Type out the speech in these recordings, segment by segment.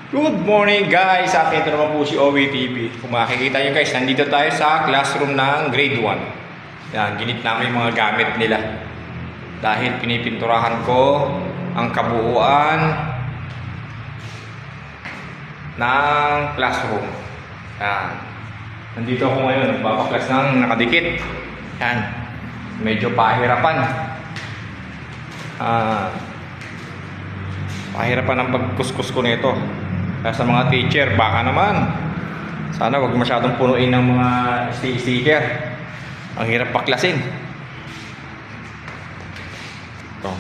Good morning guys! Sa akin ito naman po si Owie TV. Kung makikita nyo guys, nandito tayo sa classroom ng grade 1. Yan, ginit namin yung mga gamit nila. Dahil pinipinturahan ko ang kabuuan ng classroom. Yan. Nandito ako ngayon, nagbabaklas ng nakadikit. Yan. Medyo pahirapan. Pahirapan ang pagkuskus ko nito. Kaya sa mga teacher, baka naman sana wag masyadong punuin ng mga sticker. Ang hirap paklasin. Ito,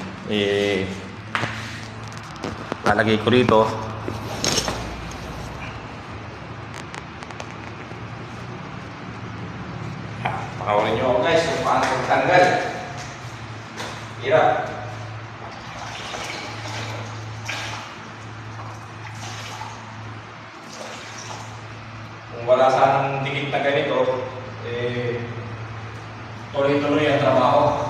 lalagay ko rito. Pakawarin nyo ako guys kung paano magtanggal. Hirap. Kung wala sanang dikit na ganito, tuloy-tuloy ang trabaho.